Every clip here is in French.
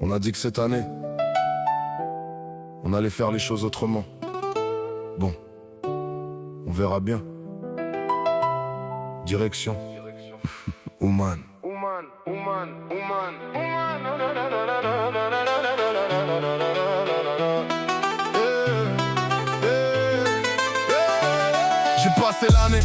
On a dit que cette année, on allait faire les choses autrement. Bon, on verra bien. Direction Ouman. J'ai passé l'année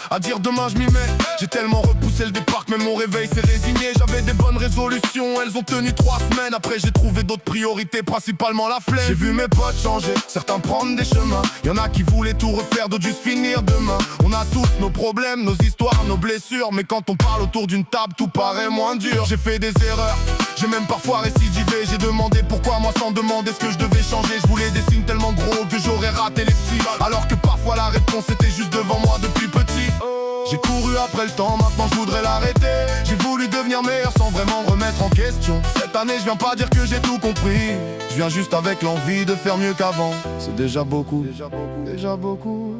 à dire demain je m'y mets. J'ai tellement repoussé le départ que même mon réveil s'est résigné. J'avais des bonnes résolutions, elles ont tenu 3 semaines. Après j'ai trouvé d'autres priorités, principalement la flemme. J'ai vu mes potes changer, certains prendre des chemins. Y'en a qui voulaient tout refaire, d'autres juste finir demain. On a tous nos problèmes, nos histoires, nos blessures. Mais quand on parle autour d'une table, tout paraît moins dur. J'ai fait des erreurs, j'ai même parfois récidivé. J'ai demandé pourquoi moi sans demander ce que je devais changer. Je voulais des signes tellement gros que j'aurais raté les petits. Alors que parfois la réponse était juste devant moi depuis petit. J'ai couru après le temps, maintenant je voudrais l'arrêter. J'ai voulu devenir meilleur sans vraiment me remettre en question. Cette année je viens pas dire que j'ai tout compris. Je viens juste avec l'envie de faire mieux qu'avant. C'est déjà beaucoup, déjà beaucoup.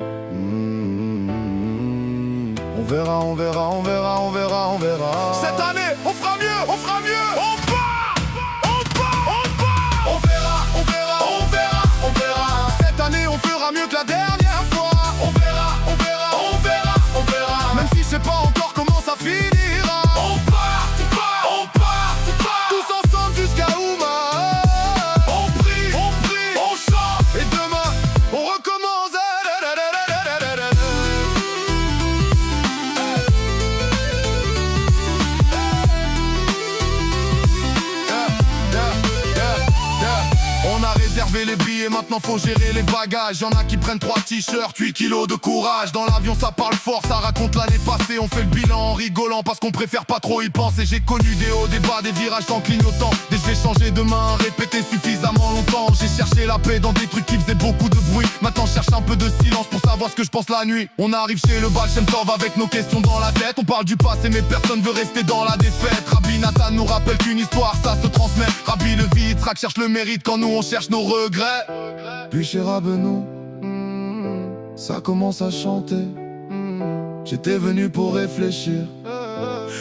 On verra, on verra, on verra, on verra, on verra. Cette année on fera mieux, on fera mieux. On part, on part, on part. On verra, on verra, on verra, on verra. Cette année on fera mieux que la dernière fois. On verra, on verra, on verra, on verra. Même si je sais pas encore comment ça finira. On part, on part, on part, on part. Tous ensemble jusqu'à Ouman. On prie, on chante. Et demain, on recommence. On a réservé les billets, maintenant faut gérer les bagages. Y'en a qui prennent 3 t-shirts, 8 kilos de courage. Dans l'avion ça parle fort, ça raconte l'année passée. On fait le bilan en rigolant parce qu'on préfère pas trop y penser. J'ai connu des hauts, des bas, des virages sans clignotant. Des je vais changer demain, répéter suffisamment longtemps. J'ai cherché la paix dans des trucs qui faisaient beaucoup de bruit. Maintenant je cherche un peu de silence pour savoir ce que je pense la nuit. On arrive chez le Baal Shem Tov avec nos questions dans la tête. On parle du passé mais personne veut rester dans la défaite. Rabbi Nathan nous rappelle qu'une histoire ça se transmet. Rabbi Levi Yitzhak cherche le mérite quand nous on cherche nos regrets. Puis chez Rabbeinu, ça commence à chanter. J'étais venu pour réfléchir,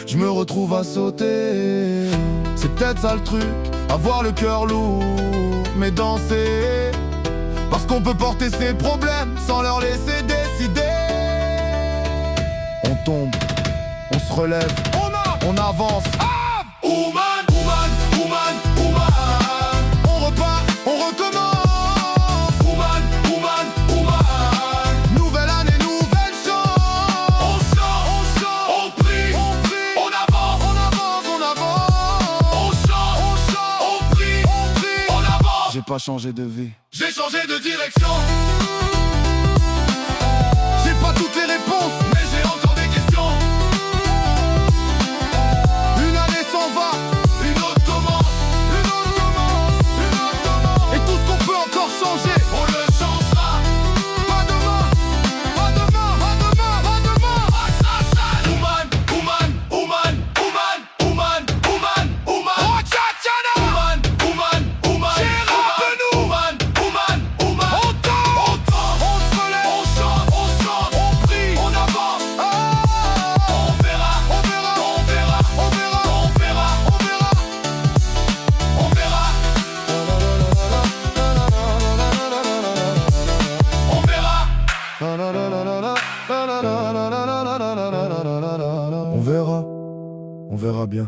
je me retrouve à sauter. C'est peut-être ça le truc, avoir le cœur lourd, mais danser. Parce qu'on peut porter ses problèmes sans leur laisser décider. On tombe, on se relève, on avance. Ouman, Ouman, Ouman, Ouman. On repart, on recommence. Ouman, Ouman, Ouman. Nouvelle année, nouvelle chance. On chante, on prie, on avance, on avance, on avance. On chante, on prie, on avance. J'ai pas changé de vie, j'ai changé de direction. J'ai pas toutes les réponses, mais j'ai encore des questions. Une année s'en va, une autre commence, une autre commence, une autre commence. Et tout ce qu'on peut encore changer, on le changera. Pas demain, pas demain, pas demain, pas demain. Ouman, Ouman, Ouman, Ouman, Ouman, Ouman, Ouman. Oh tchatchana. Ouman, Ouman, Ouman. Chez Rabbeinu. Ouman, Ouman, Ouman. On tombe, on se relève, on chante, on prie, on avance. On verra, on verra, on verra, on verra, on verra, on verra, on verra. On verra, on verra bien.